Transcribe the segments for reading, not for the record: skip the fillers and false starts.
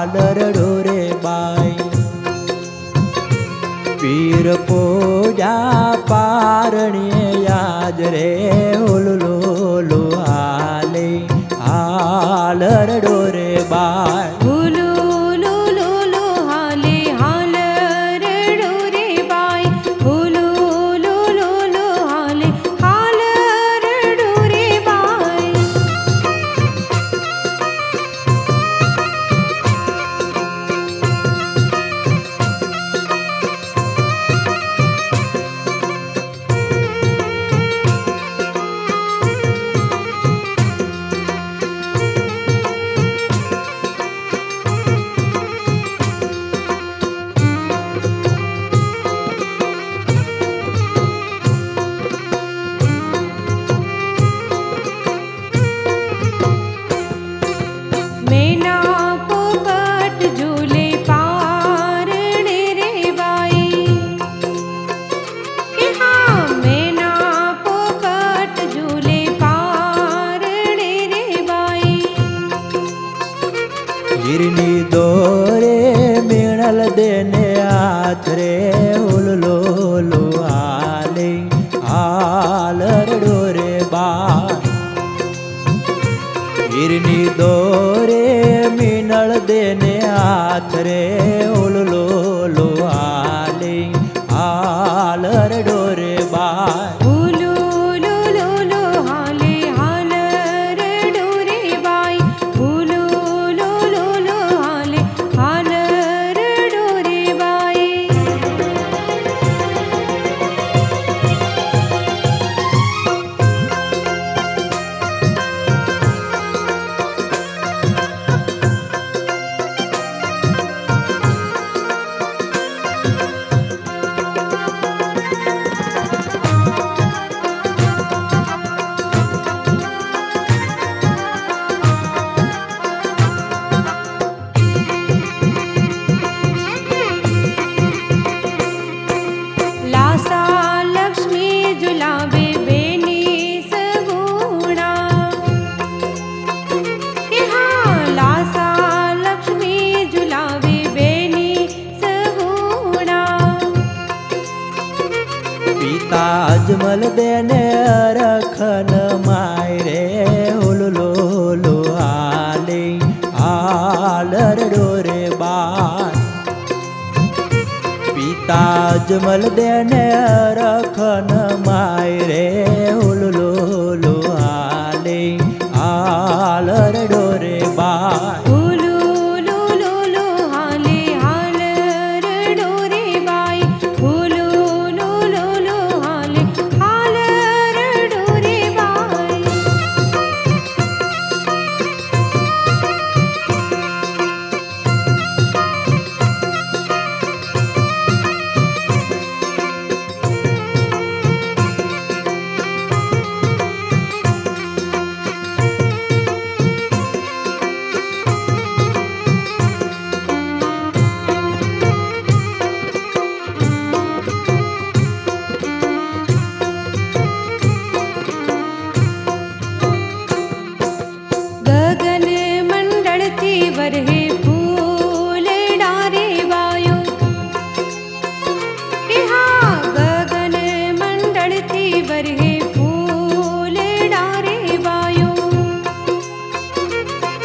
હાલરડો રે બાઈ પીર પૂજા પારણીએ યાદ રે ઉલુલો હાલે હાલરડો રે બાઈ गिरनी दोरे मिणल देने हाथ रे उललो आले हालरडो रे बाई गिरनी दोरे मिणल देने हाथ रे उललो आले हालरडो रे बाई अजमल देने रखन माय रे उललो आले हालरडो रे बाई पिता अजमल देने रखन माय रे उललो आले हालरडो रे बाई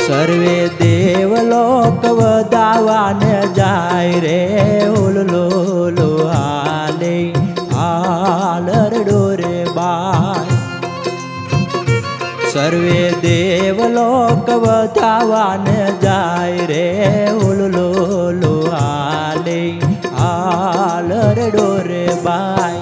सर्वे देवलोक वदावाने जाय रे उललो आले हालरडो रे बाई सर्वे देवलोक वदावाने जाय रे उललो आले हालरडो रे बाई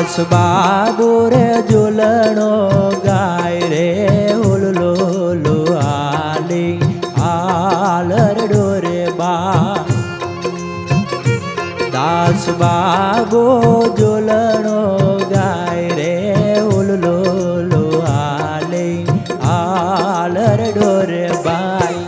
દાસ બાબુ રે ઝૂલણો ગાય રે ઉલલો લો આલી આલરડો રે બા દાસ બાબુ ઝૂલણો ગાય રે ઉલલો લો આલી આલરડો રે બાઈ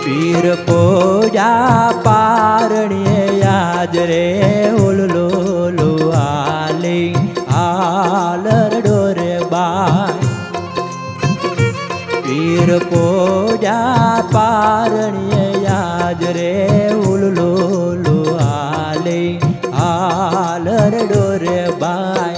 પીર પૂજા પારણીએ યાજ રે ઉલલો લો આલી આલરડો રે બાઈ પીર પૂજા પારણીએ યાજ રે ઉલલો લો આલી આલરડો રે બાઈ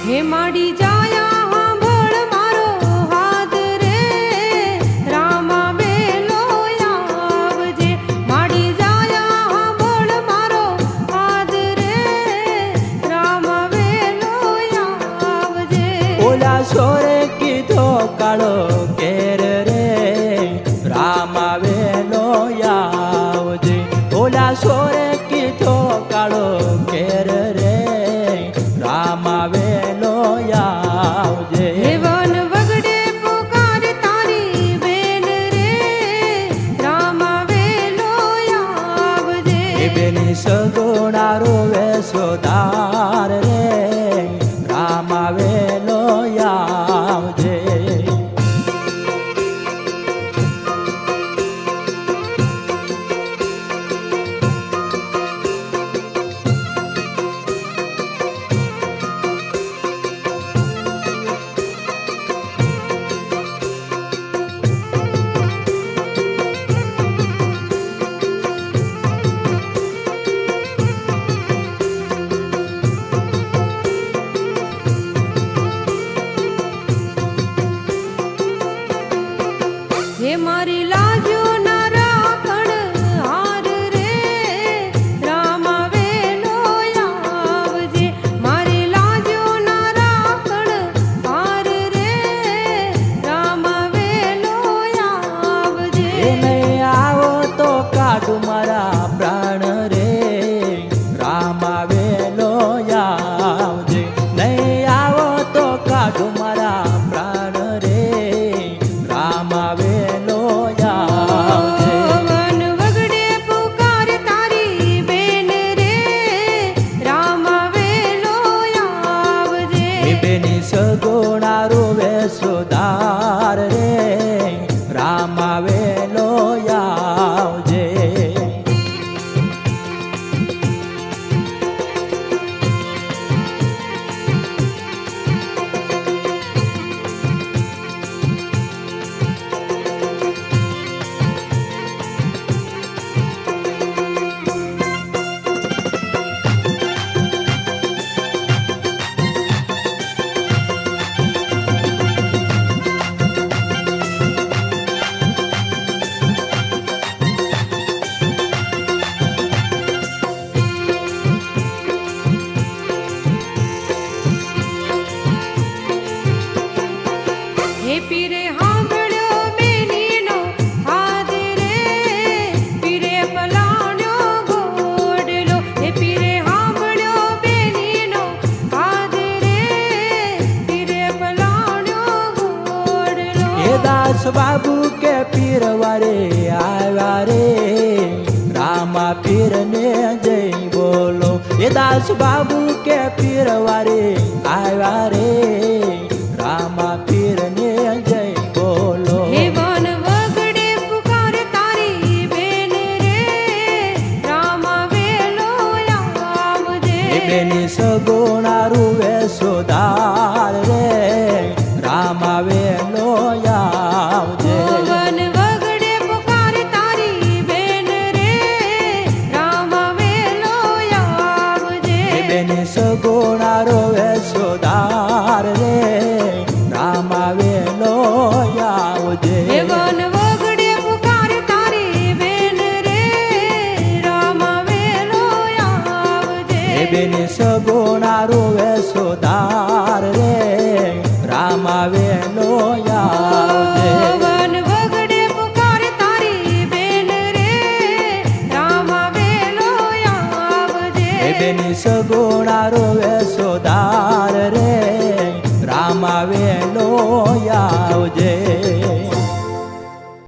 હે માડી જાયા હાંભળ મારો હાથ રે રામા વેલો આવજે માડી જાયા હાંભળ મારો હાથ રે રામા વેલો આવજે ઓલા સોરે કીધો કાળો કેર રે રામા વેલો આવજે ઓલા સોરે કીધો કાળો કેર રે રામા વેલો આવજે વન વગડે પુકાર તારી બેન રે રામા વેલો આવજે બેની સગુણારો વેસોદાર રે રામા વેલો આવજે હે મારી લાજો ના રાખણ હાર રે રામા વેલો આવજે મારી લાજો ના રાખણ હાર રે રામા વેલો આવજે નહીં આવો તો કાઢું મારા પ્રાણ રે રામા વેલો આવજે નહીં આવો તો કાઢું મારા પ્રાણ રે રામા વેલો આવજે વન વગડે પુકાર તારી બેન રે રામા વેલો આવજે બેની સગુણારો વેસોદાર રે રામા વેલો આવજે હે પીરે હાંભળ્યો બેનીનો હાથ રે પીરે પલાણ્યો ઘોડલો હે પીરે હાંભળ્યો બેનીનો હાથ રે પીરે પલાણ્યો ઘોડલો એ દાસ બાબુ કે પીર વારે આવ્યા રે રામા પીર ને જય બોલો એ દાસ બાબુ કે પીર વારે આવ્યા રે રામા બેની સગુણા રૂવે સોધાર રે રામ આવેલો આવજે વન વગડે પુકારે તારી બેન રે રામ આવેલો આવજે બેની સગુણા રૂવે સોધાર રે રામ આવેલો આવજે વન વગડે પુકારે તારી બેન રે રામ આવેલો આવજે બેની સગુણા રૂવે સોધાર રે રામ આવેલો આવજે વન વગડે પુકારે તારી બેન રે રામ આવેલો આવજે બેની સગુણા રૂવે સોધાર